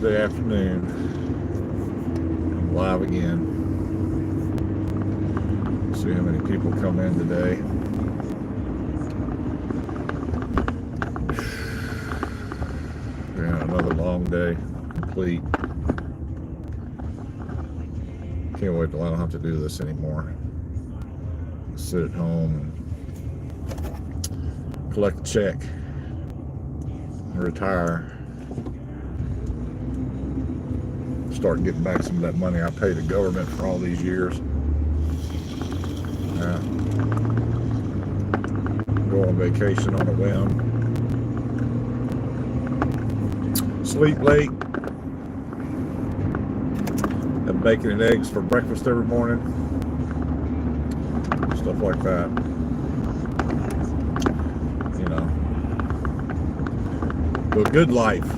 Thursday afternoon. I'm live again. See how many people come in today. Yeah, another long day complete. Can't wait till I don't have to do this anymore. Sit at home and collect a check and retire. Start getting back some of that money I paid the government for all these years. Go on vacation on a whim. Sleep late. Have bacon and eggs for breakfast every morning. Stuff like that. You know. The good life.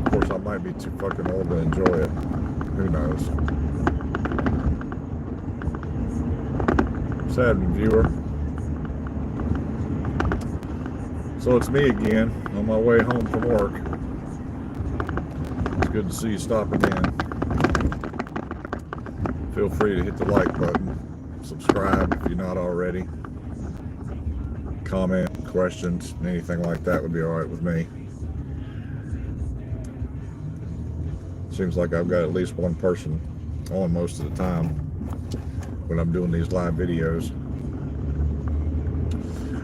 Of course, I might be too fucking old to enjoy it. Who knows? Sad viewer. So it's me again on my way home from work. It's good to see you stopping in. Feel free to hit the like button. Subscribe if you're not already. Comment, questions, anything like that would be alright with me. Seems like I've got at least one person on most of the time when I'm doing these live videos.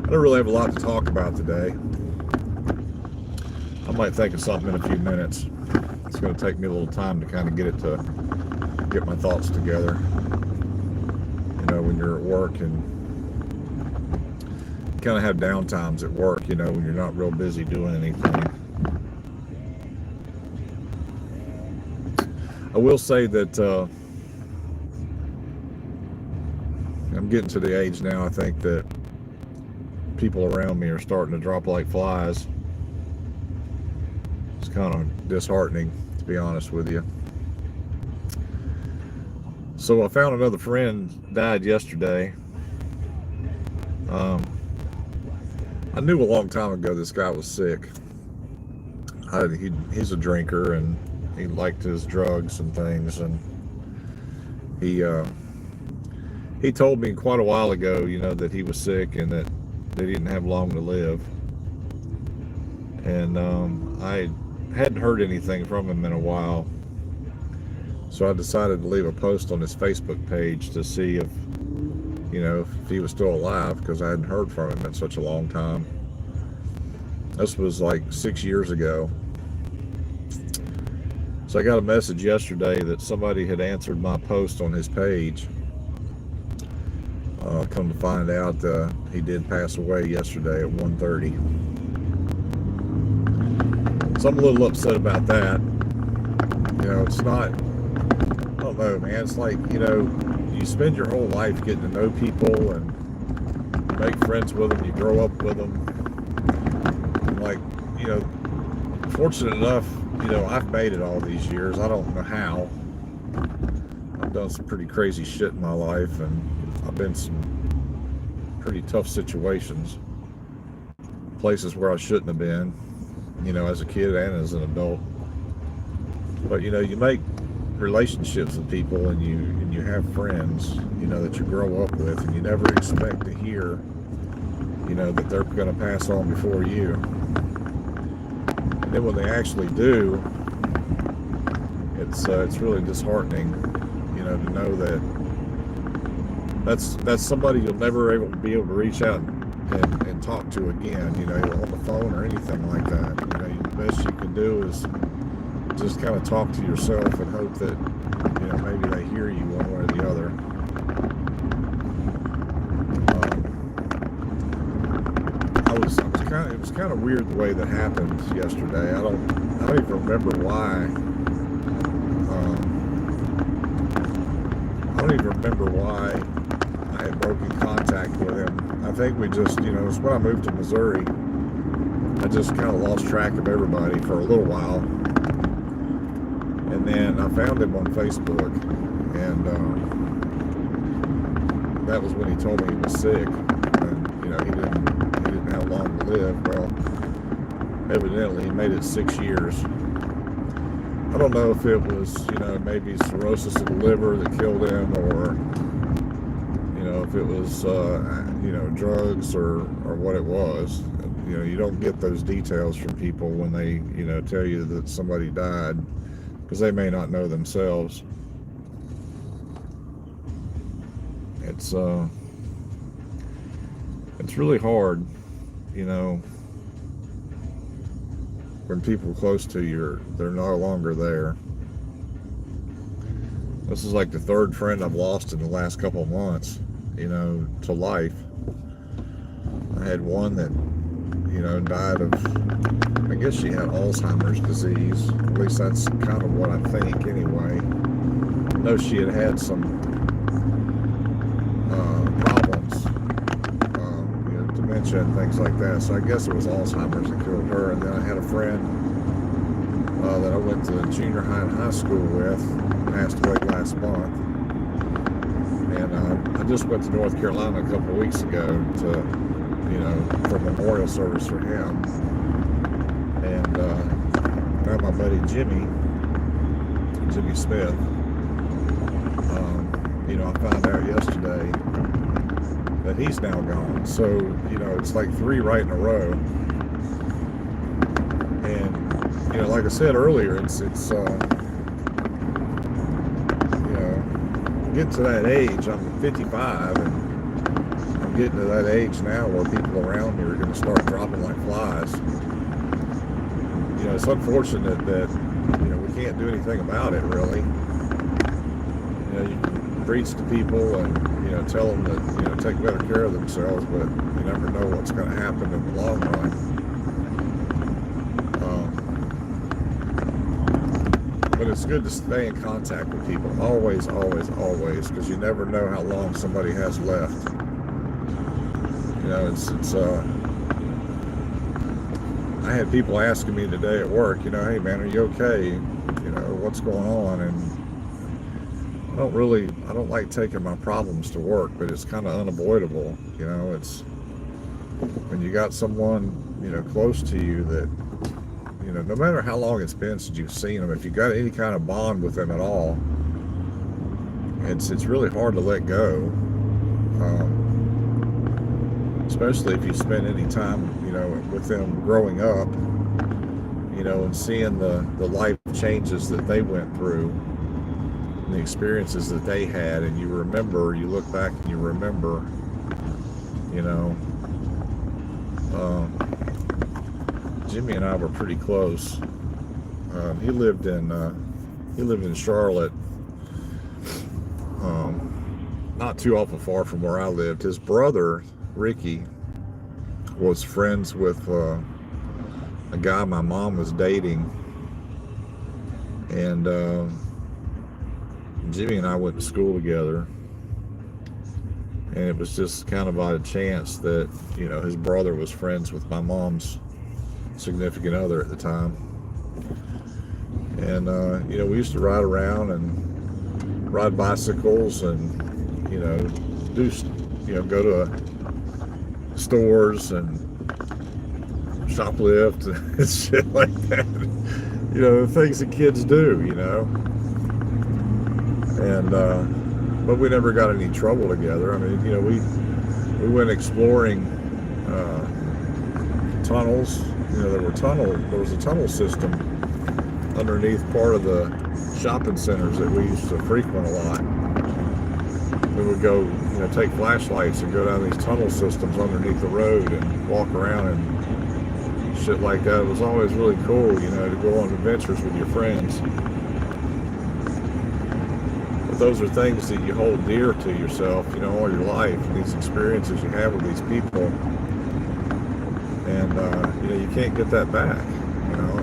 I don't really have a lot to talk about today. I might think of something in a few minutes. It's going to take me a little time to kind of get my thoughts together. You know, when you're at work and you kind of have downtimes at work, you know, when you're not real busy doing anything. I will say that I'm getting to the age now, I think, that people around me are starting to drop like flies. It's kind of disheartening, to be honest with you. So I found another friend died yesterday. I knew a long time ago this guy was sick. He's a drinker and he liked his drugs and things, and he told me quite a while ago, you know, that he was sick and that they didn't have long to live. And I hadn't heard anything from him in a while, so I decided to leave a post on his Facebook page to see if, you know, if he was still alive, because I hadn't heard from him in such a long time. This was like 6 years ago. So I got a message yesterday that somebody had answered my post on his page. Come to find out, he did pass away yesterday at 1:30. So I'm a little upset about that. You know, it's not, I don't know, man. It's like, you know, you spend your whole life getting to know people and make friends with them. You grow up with them. And like, you know, fortunate enough, you know, I've made it all these years. I don't know how. I've done some pretty crazy shit in my life, and I've been in some pretty tough situations, places where I shouldn't have been, you know, as a kid and as an adult. But you know, you make relationships with people, and you have friends, you know, that you grow up with, and you never expect to hear, you know, that they're going to pass on before you. And then when they actually do, it's really disheartening, you know, to know that that's somebody you'll never be able to reach out and talk to again, you know, on the phone or anything like that. You know, the best you can do is just kind of talk to yourself and hope that, you know, maybe they hear you one way or the other. It was kind of weird the way that happened yesterday. I don't even remember why. I don't even remember why I had broken contact with him. I think we just, you know, it's when I moved to Missouri. I just kind of lost track of everybody for a little while. And then I found him on Facebook, and that was when he told me he was sick, and you know, he didn't have long to live. Well, evidently he made it 6 years. I don't know if it was, maybe cirrhosis of the liver that killed him, or, if it was, drugs or what it was. You don't get those details from people when they, tell you that somebody died, because they may not know themselves. It's really hard, when people close to you, they're no longer there. This is like the third friend I've lost in the last couple of months, to life. I had one that, died of, I guess she had Alzheimer's disease. At least that's kind of what I think anyway. I know she had some problems, dementia and things like that. So I guess it was Alzheimer's that killed her. And then I had a friend that I went to junior high and high school with, passed away last month. And I just went to North Carolina a couple of weeks ago to, for a memorial service for him. And now my buddy Jimmy Smith, I found out yesterday that he's now gone. So, it's like 3 right in a row. And, like I said earlier, it's getting to that age. I'm 55, and I'm getting to that age now where people around me are going to start dropping like flies. It's unfortunate that, we can't do anything about it, really. You can preach to people and, tell them that, take better care of themselves, but you never know what's going to happen in the long run. But it's good to stay in contact with people, always, always, always, because you never know how long somebody has left. I had people asking me today at work, hey man, are you okay? What's going on? And I don't like taking my problems to work, but it's kind of unavoidable. It's when you got someone, close to you that, no matter how long it's been since you've seen them, if you got any kind of bond with them at all, it's really hard to let go. Especially if you spend any time, with them growing up, and seeing the life changes that they went through, and the experiences that they had, and you look back and you remember, Jimmy and I were pretty close. He lived in Charlotte, not too awful far from where I lived. His brother Ricky was friends with a guy my mom was dating, and Jimmy and I went to school together, and it was just kind of by a chance that his brother was friends with my mom's significant other at the time. And we used to ride around and ride bicycles and go to stores and shoplift and shit like that. The things that kids do, and but we never got any trouble together. I mean, we went exploring tunnels. There was a tunnel system underneath part of the shopping centers that we used to frequent a lot. We would go, take flashlights and go down these tunnel systems underneath the road and walk around and shit like that. It was always really cool, to go on adventures with your friends. But those are things that you hold dear to yourself, all your life, these experiences you have with these people. And, you can't get that back.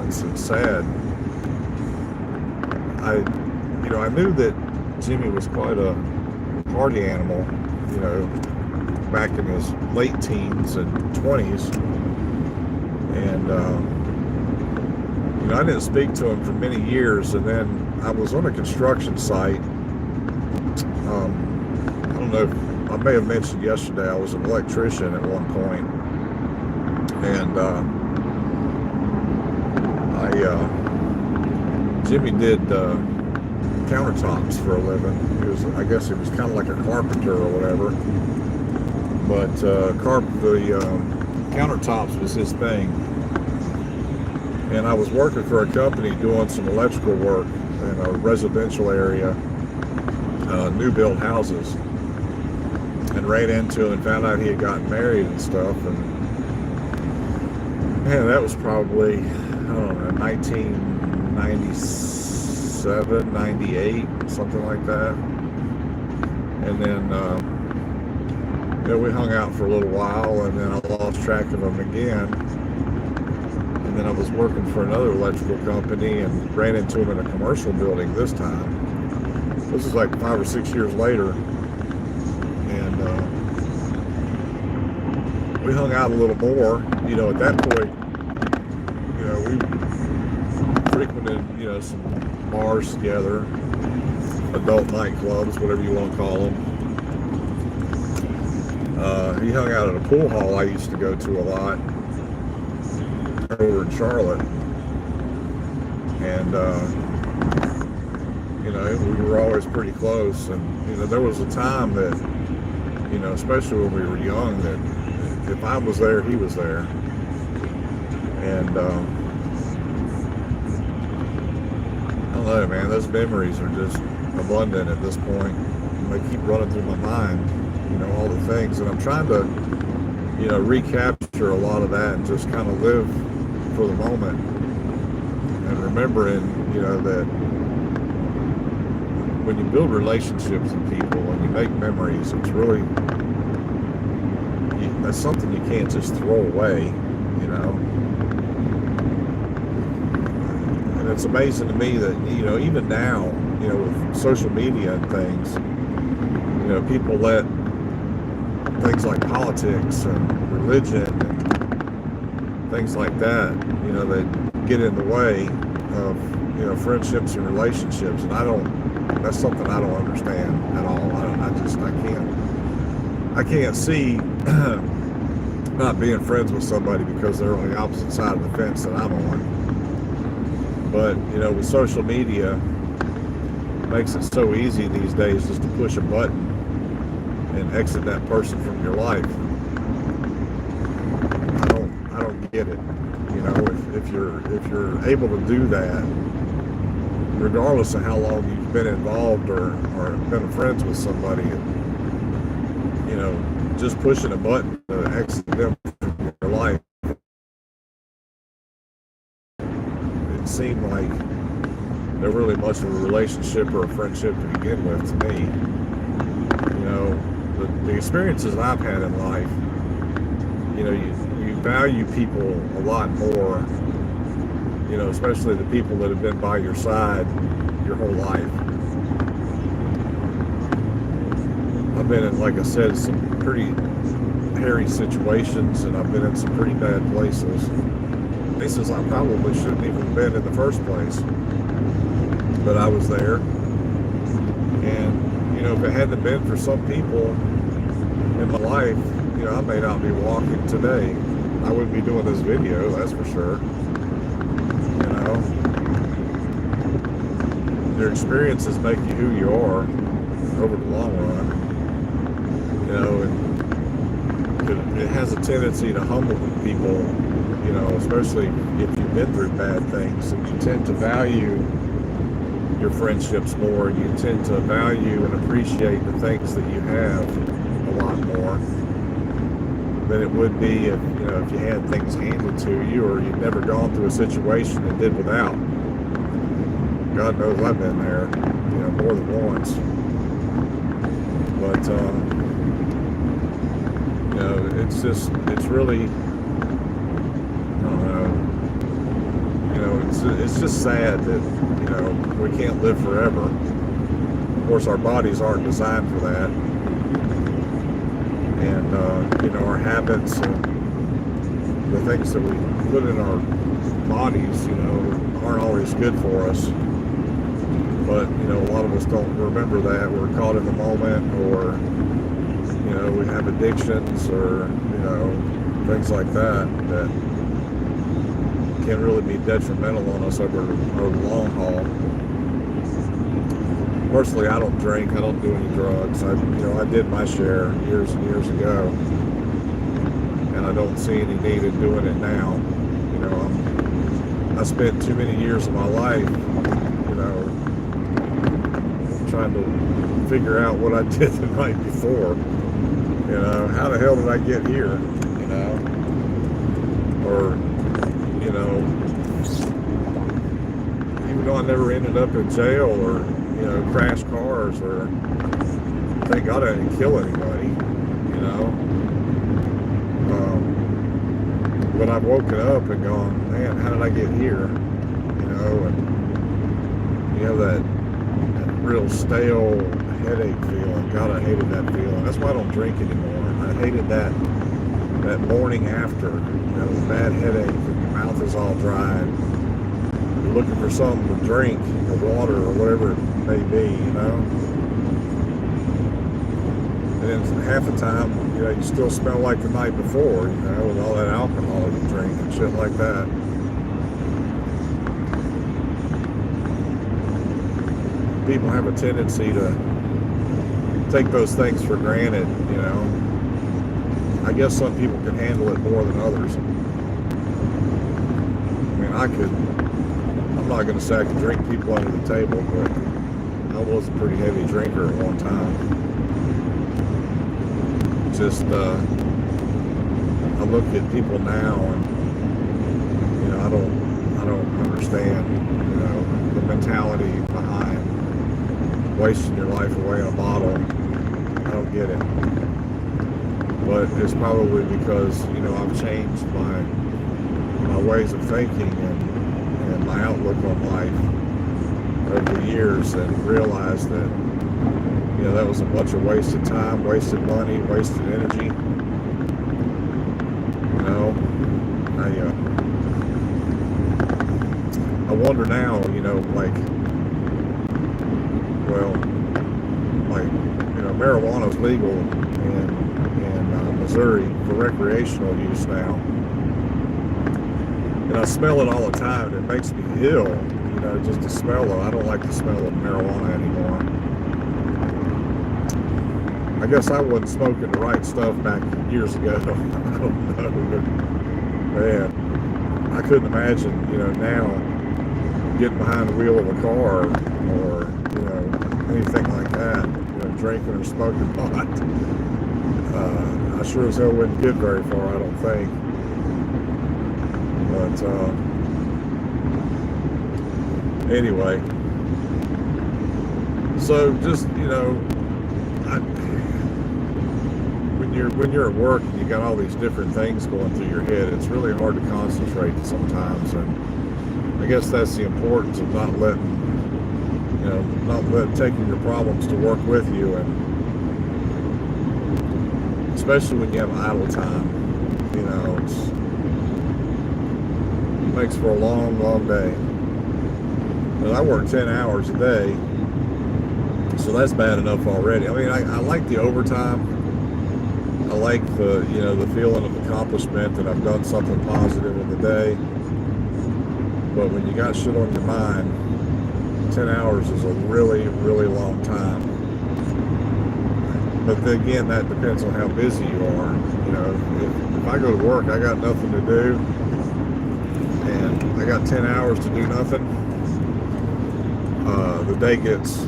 It's sad. I knew that Jimmy was quite a party animal, back in his late teens and 20s. And, I didn't speak to him for many years. And then I was on a construction site. I don't know if I may have mentioned yesterday, I was an electrician at one point. And Jimmy did countertops for a living. I guess he was kind of like a carpenter or whatever. But the countertops was his thing. And I was working for a company doing some electrical work in a residential area, new build houses, and ran into him and found out he had gotten married and stuff. And man, that was probably, I don't know, 1997, 98, something like that. And then we hung out for a little while, and then I lost track of him again. And then I was working for another electrical company and ran into him in a commercial building this time. This is like 5 or 6 years later. And we hung out a little more. At that point, we frequented, some bars together, adult nightclubs, whatever you want to call them. He hung out at a pool hall I used to go to a lot over in Charlotte, and we were always pretty close. And there was a time that, especially when we were young, that if I was there, he was there. And I don't know, man, those memories are just abundant at this point, and they keep running through my mind, all the things. And I'm trying to, recapture a lot of that and just kind of live for the moment, and remembering, that when you build relationships with people and you make memories, it's really, that's something you can't just throw away, And it's amazing to me that, even now, with social media and things, people let things like politics and religion and things like that, that get in the way of, friendships and relationships. And that's something I don't understand at all. I can't see not being friends with somebody because they're on the opposite side of the fence that I'm on. But, with social media, it makes it so easy these days just to push a button and exit that person from your life. I don't get it. If you're able to do that, regardless of how long you've been involved or been friends with somebody, just pushing a button to exit them from your life, it seemed like they're really much of a relationship or a friendship to begin with to me. The experiences I've had in life, you value people a lot more, especially the people that have been by your side your whole life. I've been in, like I said, some pretty hairy situations, and I've been in some pretty bad places. Places I probably shouldn't even have been in the first place. But I was there. And, if it hadn't been for some people in my life, I may not be walking today. I wouldn't be doing this video, that's for sure. Your experiences make you who you are over the long run. And it has a tendency to humble people, especially if you've been through bad things, and you tend to value your friendships more, and you tend to value and appreciate the things that you have a lot more than it would be if you had things handed to you, or you'd never gone through a situation and did without. God knows I've been there, more than once. But it's really, I don't know, it's just sad that we can't live forever. Of course, our bodies aren't designed for that, and our habits and the things that we put in our bodies, aren't always good for us. But a lot of us don't remember that. We're caught in the moment, or we have addictions, or things like that can really be detrimental on us over the long haul. Personally, I don't drink. I don't do any drugs. I did my share years and years ago, and I don't see any need in doing it now. I spent too many years of my life, trying to figure out what I did the night before. How the hell did I get here? Or, even though I never ended up in jail or, crashed cars, or thank God I didn't kill anybody, but I've woken up and gone, man, how did I get here? And you have that real stale headache feeling. God, I hated that feeling. That's why I don't drink anymore. I hated that morning after, the bad headache, and your mouth is all dry, and you're looking for something to drink, or water, or whatever it may be, And then half the time, you still smell like the night before, with all that alcohol you drink and shit like that. People have a tendency to take those things for granted, I guess some people can handle it more than others. I'm not going to say I could drink people under the table, but I was a pretty heavy drinker at one time. Just, I look at people now and, I don't understand, the mentality behind wasting your life away in a bottle. I don't get it. But it's probably because, I've changed my ways of thinking and my outlook on life over the years, and realized that, that was a bunch of wasted time, wasted money, wasted energy. I wonder now, marijuana's legal in Missouri for recreational use now. And I smell it all the time, and it makes me ill, just to smell it. I don't like the smell of marijuana anymore. I guess I wasn't smoking the right stuff back years ago. I don't know. Man, I couldn't imagine, now getting behind the wheel of a car or, anything like that, drinking or smoking pot. I sure as hell wouldn't get very far, I don't think. But anyway, so just when you're at work and you got all these different things going through your head, it's really hard to concentrate sometimes. And I guess that's the importance of not letting taking your problems to work with you, and especially when you have idle time, it makes for a long, long day. But I work 10 hours a day, so that's bad enough already. I like the overtime. I like the feeling of accomplishment that I've done something positive in the day. But when you got shit on your mind, 10 hours is a really, really long time. But then again, that depends on how busy you are. If I go to work, I got nothing to do, and I got 10 hours to do nothing, the day gets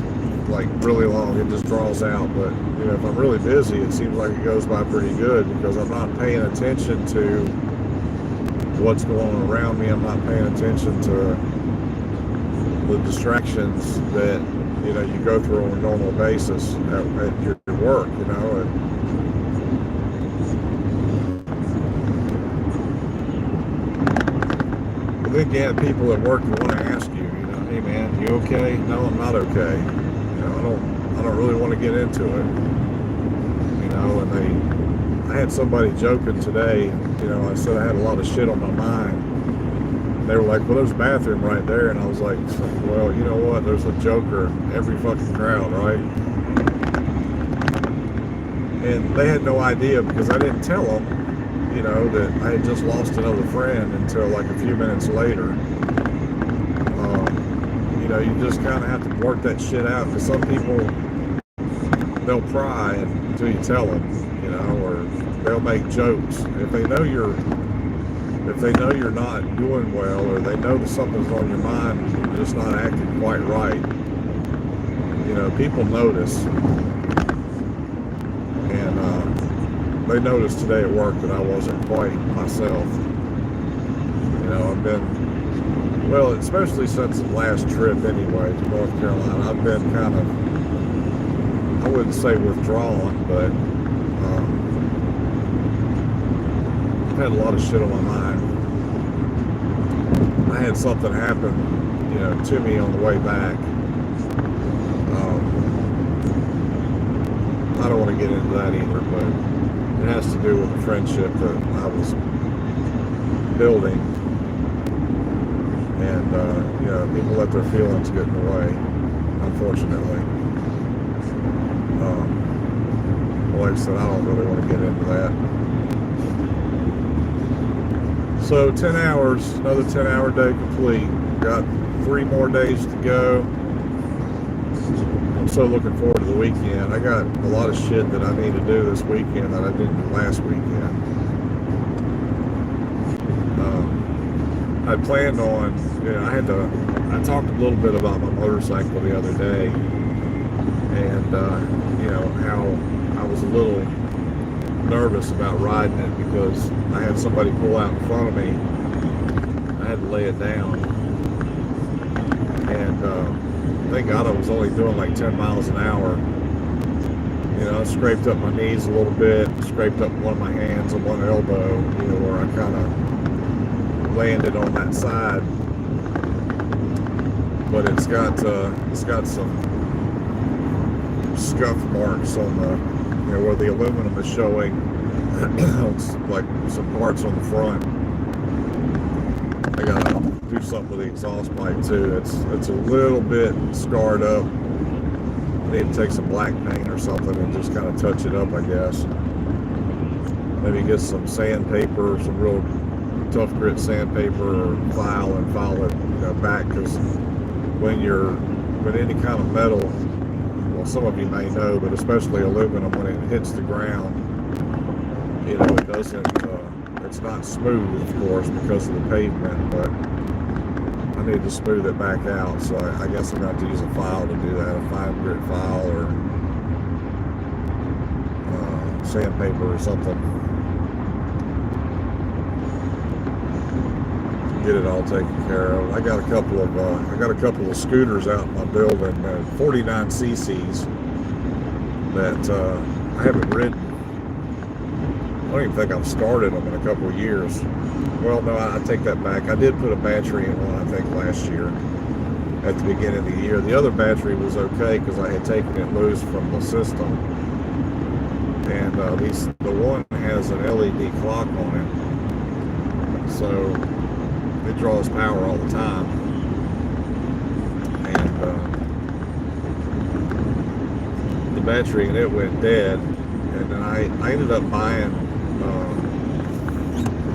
really long. It just draws out. But if I'm really busy, it seems like it goes by pretty good, because I'm not paying attention to what's going on around me. I'm not paying attention to the distractions that you go through on a normal basis at your work. But then again, people at work want to ask you, hey man, you okay? No, I'm not okay. I don't really want to get into it. And I had somebody joking today. I said I had a lot of shit on my mind. They were like, well, there's a bathroom right there. And I was like, well, you know what? There's a joker in every fucking crowd, right? And they had no idea, because I didn't tell them you know, that I had just lost another friend until like a few minutes later. You know, you just kind of have to work that shit out, because some people, they'll pry until you tell them, you know, or they'll make jokes. If they know you're not doing well, or they know that something's on your mind, you're just not acting quite right, you know, people notice. And they noticed today at work that I wasn't quite myself. You know, I've been, well, especially since the last trip anyway to North Carolina, I've been kind of, I wouldn't say withdrawn, but I've had a lot of shit on my mind. I had something happen, you know, to me on the way back. I don't want to get into that either, but it has to do with the friendship that I was building. And, you know, people let their feelings get in the way, unfortunately. Like I said, I don't really want to get into that. So 10 hours, another 10-hour day complete. Got 3 more days to go. I'm so looking forward to the weekend. I got a lot of shit that I need to do this weekend that I didn't last weekend. I planned on, you know, I talked a little bit about my motorcycle the other day, and, you know, how I was a little nervous about riding it because I had somebody pull out in front of me. I had to lay it down. And, thank God I was only doing like 10 miles an hour. You know, I scraped up my knees a little bit, scraped up one of my hands and one elbow, you know, where I kind of landed on that side. But it's got some scuff marks on the, you know, where the aluminum is showing. It's like some parts on the front. I gotta do something with the exhaust pipe too. It's a little bit scarred up. I need to take some black paint or something and just kind of touch it up, I guess. Maybe get some sandpaper, some real tough grit sandpaper, or file it, you know, back, because when any kind of metal, well, some of you may know, but especially aluminum, when it hits the ground, you know, it doesn't, it's not smooth, of course, because of the pavement, but I need to smooth it back out, so I guess I'm going to have to use a file to do that, a fine grit file, or sandpaper or something. Get it all taken care of. I got a couple of scooters out in my building, 49 cc's that I haven't ridden. I don't even think I've started them in a couple of years. Well, no, I take that back. I did put a battery in one, I think, last year at the beginning of the year. The other battery was okay because I had taken it loose from the system, and the one has an LED clock on it, so it draws power all the time. And the battery in it went dead, and then I ended up buying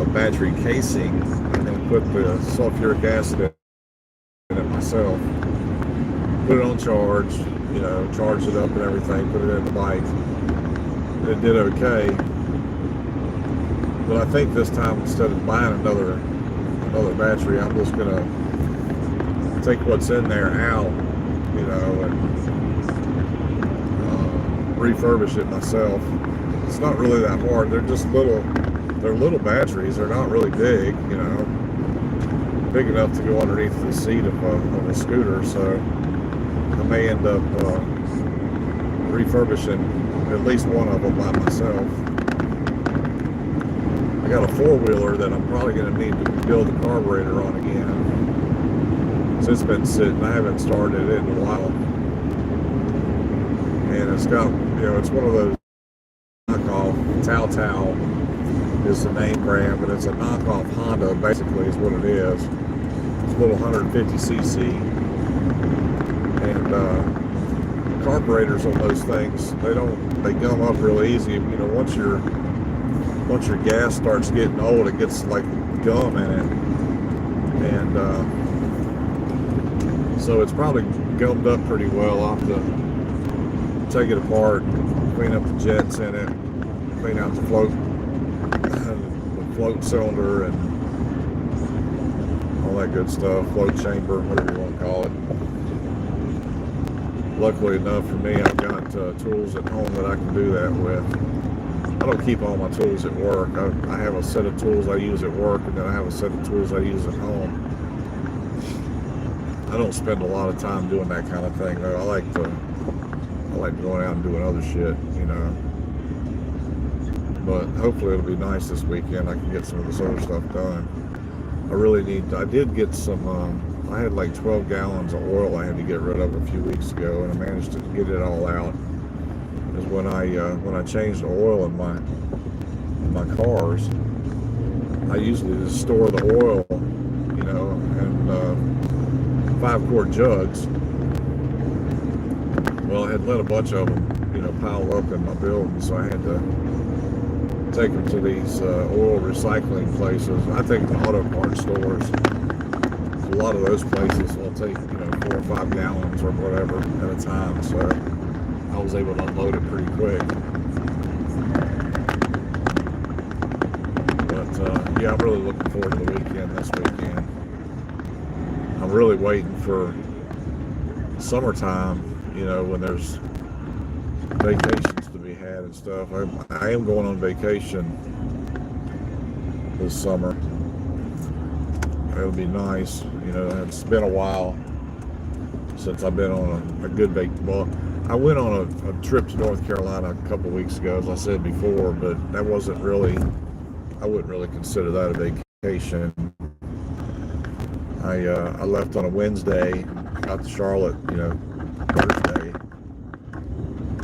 a battery casing and then put the sulfuric acid in it myself. Put it on charge, you know, charged it up and everything, put it in the bike. It did okay. But I think this time, instead of buying another battery, I'm just gonna take what's in there out, you know, and refurbish it myself. It's not really that hard. They're just little batteries. They're not really big, you know, big enough to go underneath the seat of a scooter. So I may end up refurbishing at least one of them by myself. I got a four-wheeler that I'm probably going to need to build a carburetor on again. So it's been sitting. I haven't started it in a while. And it's got, you know, it's one of those knockoff. Tao is the name brand, but it's a knockoff Honda, basically, is what it is. It's a little 150cc. And carburetors on those things, they gum up real easy. You know, once once your gas starts getting old, it gets like gum in it, and so it's probably gummed up pretty well. I'll have to take it apart, clean up the jets in it, clean out the float cylinder and all that good stuff, float chamber, whatever you want to call it. Luckily enough for me, I've got tools at home that I can do that with. I don't keep all my tools at work. I have a set of tools I use at work, and then I have a set of tools I use at home. I don't spend a lot of time doing that kind of thing, though. I like going out and doing other shit, you know. But hopefully it'll be nice this weekend. I can get some of this other stuff done. I did get some, I had like 12 gallons of oil I had to get rid of a few weeks ago, and I managed to get it all out. Because when I changed the oil in my cars, I usually just store the oil, you know, in 5-quart jugs. Well, I had let a bunch of them, you know, pile up in my building, so I had to take them to these oil recycling places. I think the auto parts stores, a lot of those places will take, you know, 4 or 5 gallons or whatever at a time, so I was able to unload it pretty quick. But yeah, I'm really looking forward to the weekend this weekend. I'm really waiting for summertime, you know, when there's vacations to be had and stuff. I am going on vacation this summer. It'll be nice, you know. It's been a while since I've been on a good vacation. Well, I went on a trip to North Carolina a couple weeks ago, as I said before, but that wasn't really, I wouldn't really consider that a vacation. I left on a Wednesday, got to Charlotte, you know, Thursday,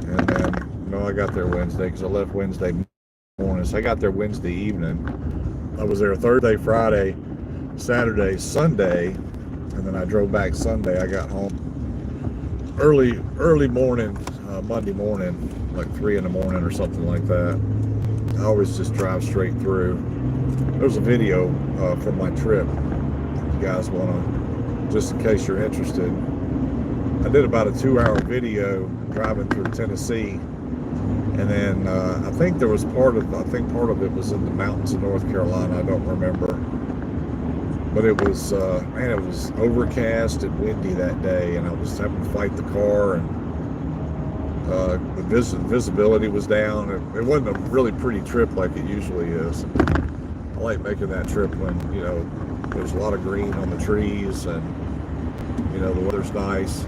and then, no, I got there Wednesday because I left Wednesday morning, so I got there Wednesday evening. I was there Thursday, Friday, Saturday, Sunday, and then I drove back Sunday. I got home early morning, Monday morning, like 3 in the morning or something like that. I always just drive straight through. There's a video from my trip, if you guys want to, just in case you're interested. I did about a 2-hour video driving through Tennessee, and then I think part of it was in the mountains of North Carolina. I don't remember, but it was man, it was overcast and windy that day, and I was having to fight the car, and the visibility was down. It wasn't a really pretty trip like it usually is. I like making that trip when, you know, there's a lot of green on the trees, and, you know, the weather's nice,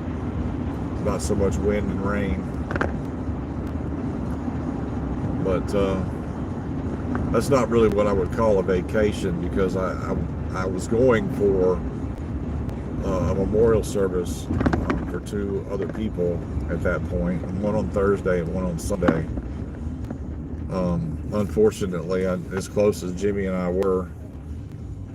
not so much wind and rain. But that's not really what I would call a vacation, because I was going for a memorial service for 2 other people at that point, one on Thursday and one on Sunday. Unfortunately, as close as Jimmy and I were,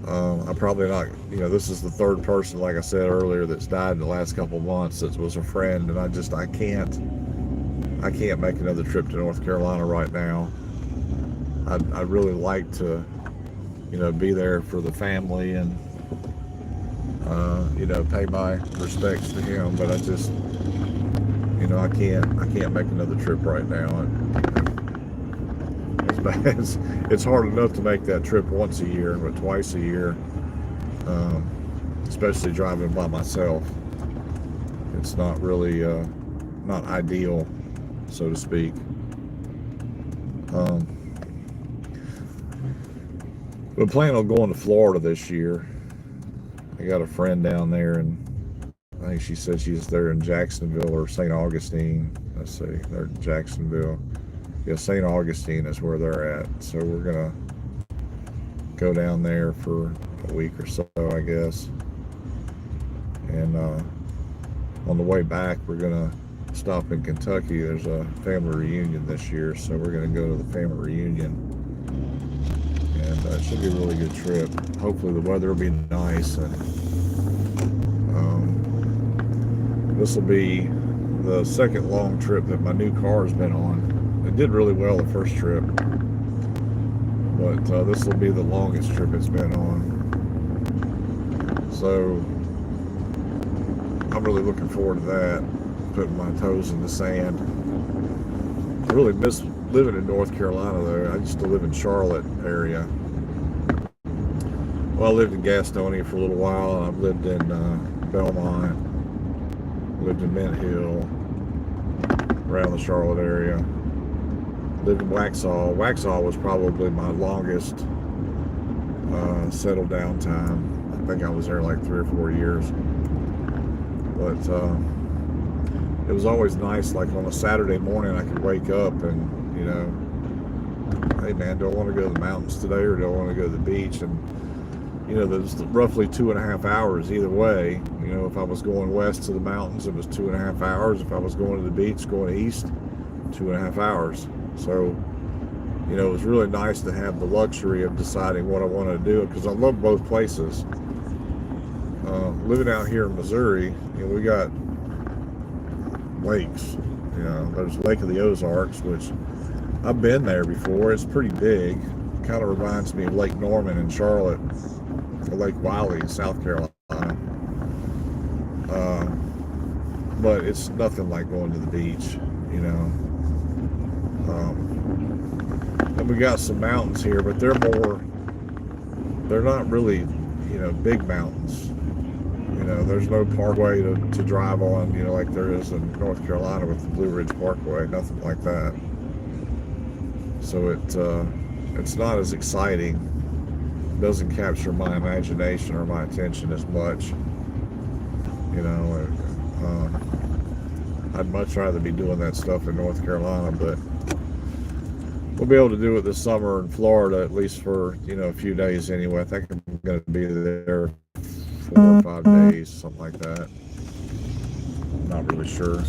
I'm probably not, you know, this is the 3rd person, like I said earlier, that's died in the last couple of months that was a friend, and I can't make another trip to North Carolina right now. I'd really like to, you know, be there for the family and, you know, pay my respects to him, but I just, you know, I can't make another trip right now. It's hard enough to make that trip once a year, but twice a year, especially driving by myself, it's not really not ideal, so to speak. We're planning on going to Florida this year. I got a friend down there, and I think she said she's there in Jacksonville or St. Augustine. Let's see, they're in Jacksonville. Yeah, St. Augustine is where they're at. So we're gonna go down there for a week or so, I guess. And on the way back, we're gonna stop in Kentucky. There's a family reunion this year, so we're gonna go to the family reunion. And it should be a really good trip. Hopefully the weather will be nice, and this will be the 2nd long trip that my new car has been on. It did really well the first trip, but this will be the longest trip it's been on. So I'm really looking forward to that, putting my toes in the sand. I really miss living in North Carolina though. I used to live in Charlotte area. Well, I lived in Gastonia for a little while, and I've lived in Belmont, lived in Mint Hill, around the Charlotte area. Lived in Waxhaw. Waxhaw was probably my longest settled down time. I think I was there like 3 or 4 years. But it was always nice, like on a Saturday morning I could wake up and, you know, hey man, do I want to go to the mountains today or do I want to go to the beach? And, you know, there's roughly 2.5 hours either way. You know, if I was going west to the mountains, it was 2.5 hours. If I was going to the beach, going east, 2.5 hours. So, you know, it was really nice to have the luxury of deciding what I wanted to do, because I love both places. Living out here in Missouri, you know, we got lakes. You know, there's Lake of the Ozarks, which I've been there before. It's pretty big. Kind of reminds me of Lake Norman in Charlotte, or Lake Wylie in South Carolina. But it's nothing like going to the beach, you know. And we got some mountains here, but they're not really, you know, big mountains. You know, there's no parkway to drive on, you know, like there is in North Carolina with the Blue Ridge Parkway, nothing like that. So it's not as exciting. It doesn't capture my imagination or my attention as much. You know, I'd much rather be doing that stuff in North Carolina, but we'll be able to do it this summer in Florida, at least for, you know, a few days anyway. I think I'm going to be there 4 or 5 days, something like that. I'm not really sure.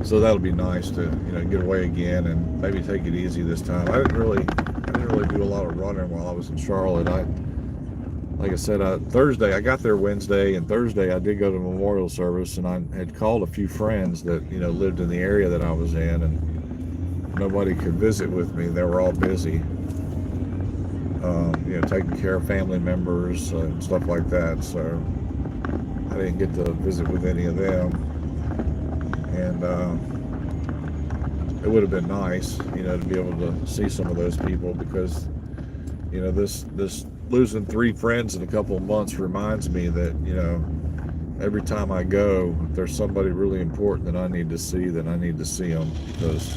So that'll be nice to, you know, get away again and maybe take it easy this time. I didn't really do a lot of running while I was in Charlotte. Like I said, Thursday, I got there Wednesday, and Thursday I did go to memorial service, and I had called a few friends that, you know, lived in the area that I was in, and nobody could visit with me. They were all busy, you know, taking care of family members and stuff like that. So I didn't get to visit with any of them, and it would have been nice, you know, to be able to see some of those people, because, you know, this losing 3 friends in a couple of months reminds me that, you know, every time I go, if there's somebody really important that I need to see, then I need to see them, because,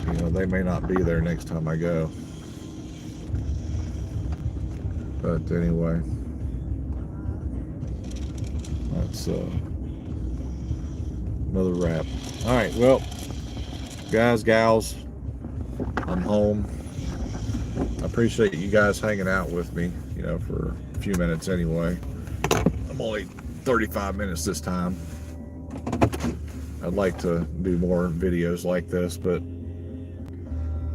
you know, they may not be there next time I go. But anyway, that's another wrap. All right, well, guys, gals, I'm home. I appreciate you guys hanging out with me, you know, for a few minutes anyway. I'm only 35 minutes this time. I'd like to do more videos like this, but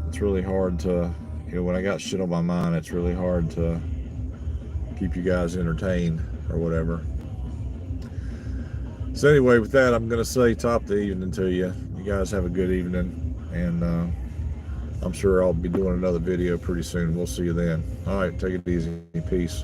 it's really hard to, you know, when I got shit on my mind, it's really hard to keep you guys entertained or whatever. So anyway, with that, I'm going to say top of the evening to you. You guys have a good evening, and I'm sure I'll be doing another video pretty soon. We'll see you then. All right, take it easy. Peace.